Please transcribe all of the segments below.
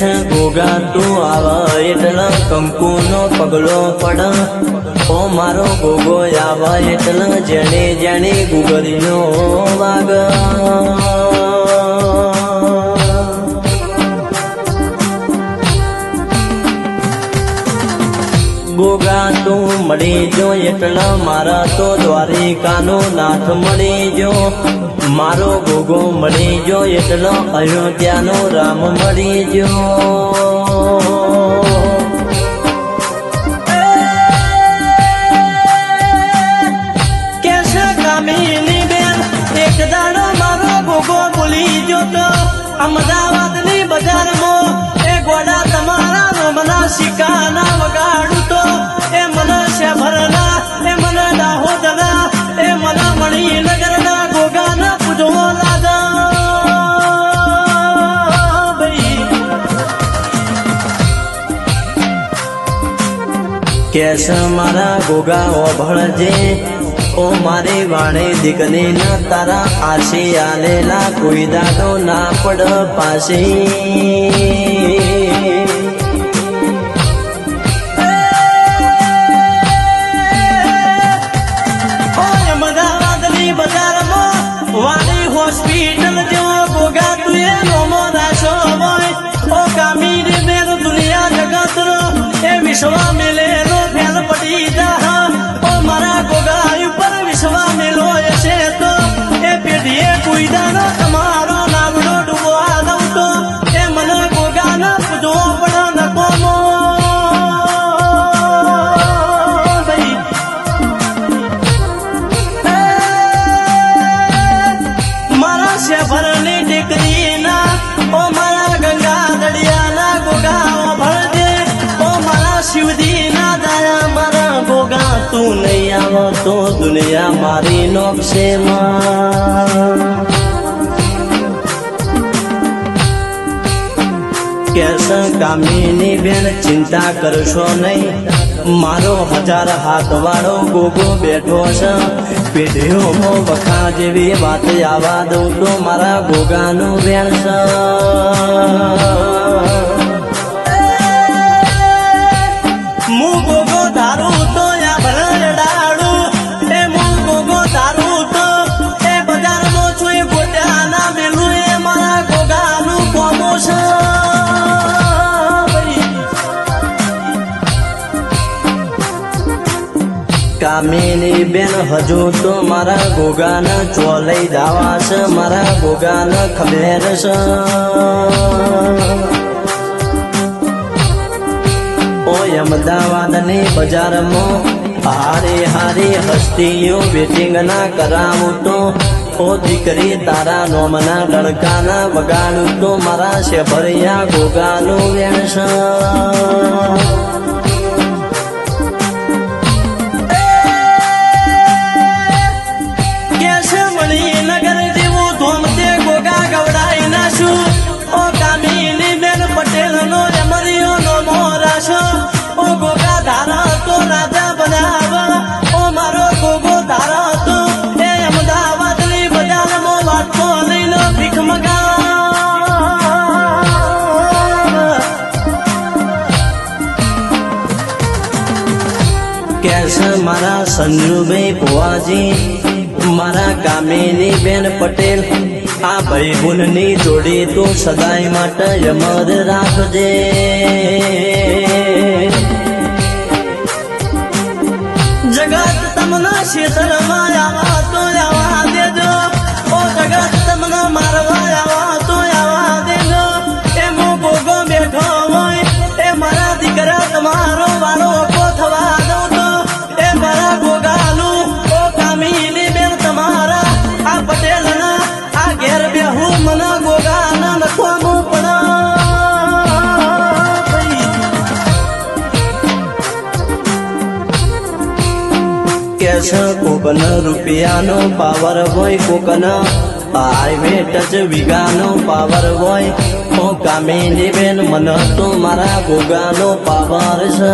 છે ગોગા તું આવા એટલે કંકુનો પગલો પડ ઓ મારો ગોગો આવા એટલે જેણે જેણે ગુગરીનો વાગ ગોગા તું મળી જો એટલે મારા તો દ્વારિકાનો નાથ મળી જો મારો ગોગો મળી જો એટલે અયોધ્યાનો રામ મળી જો કેશે કામિની બેન એક દાડો મારો ગોગો ભૂલી જો તો અમદાવાદની બજારમાં એ ગોડા તમારા રોમના શિકાના વગાડું તો એ મને શેભરના એ મને દાહોદના એ મને મણિનગરના ગોગાના પૂજવો લાગા કેસ મારા ગોગા ઓભળજે ઓ મારી વાણી દીકરી ના તારા આશી આલેલા કોઈ દાડો ના પડ પાસી વાણી હોસ્પિટલ જેવો ગોગા તું એ નોમો રાશો હોય ઓ કામીની બેન દુનિયા જગતનો એ વિશ્વા મેલેલો ફેલ પડી જા ઓ મારા ગોગા ઉપર વિશ્વા મેલો હશે તો એ પેઢીએ કુઈદાનો તમારો નામનો ડૂબવા દઉં તો એ મને ગોગાનો પૂજવો પણ નકોમો ભરની દીકરીના ઓ મારા ગંગા દડિયાના ગોગા ભરજે ઓ મારા શિવજીના દયા મારા ગોગા તું નહીં આવો તો દુનિયા મારી નોકશે કેસ કામિની બેન ચિંતા કરશો નહીં મારો 1000 હાથ વાળો ગોગો બેઠો છે પેઢીઓમાં વખા જેવી વાત આવા દઉં તો મારા ગોગાનું વેણ છે હું ગોગો ધારું તો યા ભરડાડું એ હું ગોગો ધારું તો એ બજારમાં છું એ ગોટ્યાના મેલું એ મારા ગોગાનું કોમો છે કામિની બેન હજુ તો મારા ગોગાના ચોલઈ દાવા છે મારા ગોગાના ખબેર છે ઓ અમદાવાદની બજારમાં હારી હારી હસ્તીઓ વેટિંગ ના કરાવું તો ઓ દીકરી તારા નોમના ડણકાના વગાડું તો મારા શેભરિયા ગોગાનું વેણ છે મણિનગર જેવું ધોમતે ગોગા ગવડાઈ નાશું ઓ કામિની બેન પટેલ નો અમરિયો નો મોરાશો ઓ ગોગા ધારા તો રાજા બનાવા ઓ મારો ગોગો ધારા તો એ અમદાવાદની બજારમાં વાટકો લઈને ભીખ મગાવા કેસ મારા સંજુભાઈ ભુવાજી મારા કામિની બેન પટેલ આ ભાઈ બુનની જોડી તું સદાય માટે અમર રાખજે જગત તમને ક્ષેત્રમાં આવા તો આવા દેજો ઓ જગત તમને મારવા આવા તો આવા દેજો એ મો ગોગો બેઠો હોય એ મારા દીકરા તમારો વાળો કો થવા દઉં તો એ મારા ગોગાનું ઓ કામિની બેન તમારા આ પટેલના આ ઘેર બેહું મને ગોગાના લખવાનું પણ કેસ કોકન રૂપિયાનો પાવર હોય કોકન હાઈવે ટચ વીઘાનો પાવર હોય ઓ કામિની બેન મને તો મારા ગોગાનો પાવર છે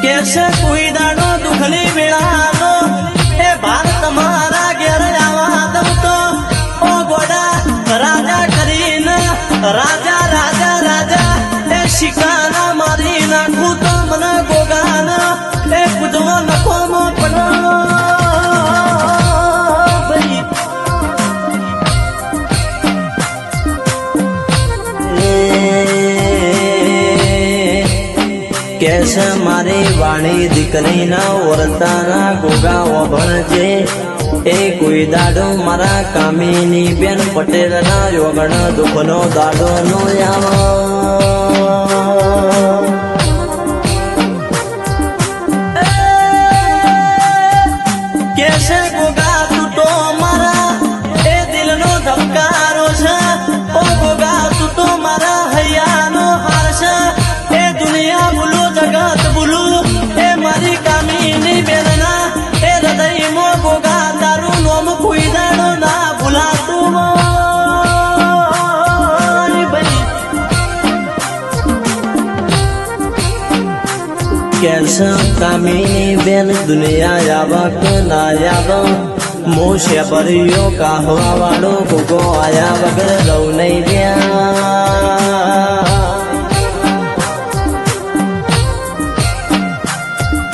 કેસે કોઈ દાડો દુખની વેળાનો એ ભાર તમારા રાજા રાજા રાજા એ શિકાના મારી નાખું તો મને ગોગાના એ કૂદવો નખોમો પણ કેશ મારી વાણી દીકરીના વર્તાના ગોગા વભણજે એ કોઈ દાડો મારા કામીની બેન પટેલના યોગણ દુઃખનો દાડો નો આવો કેશ ગોગા તું તો મારા એ દિલનો ધબકારો છે ઓ ગોગા તું તો મારા હૈયાનો હાર છે એ દુનિયા ભૂલું જગત ભૂલું એ મારી કામીની બેનના એ હૃદયમાં ગોગા તારું નોમ કોઈ દાડો ના ભૂલાતું કેસ કામીની બેન દુનિયા આવક ના આવ મોશે ભર્યો કાહવા વાળો ગોગો આયા વગર રહું નહીં ગયા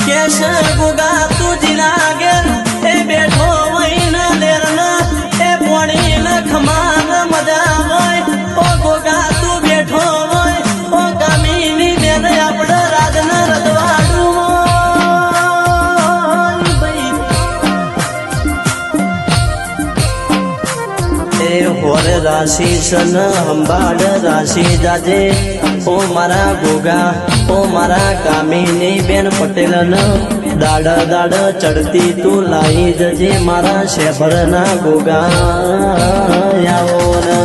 કેશ ગોગા તું જીના ગેર એ બેઠો વહીના લેરના એ પોણી ન ખમાન મજા હોય ઓ ગોગા તું બેઠો હોય ઓ કામીની બેન આપણે રાજના રજવાડું એ હોર રાશિ સન હંભાડ રાશિ જાજે ઓ મારા ગોગા ઓ મારા કામીની બેન પટેલ દાડ દાડ ચડતી તું લાઈ જજે મારા શેભરના ગોગા આવો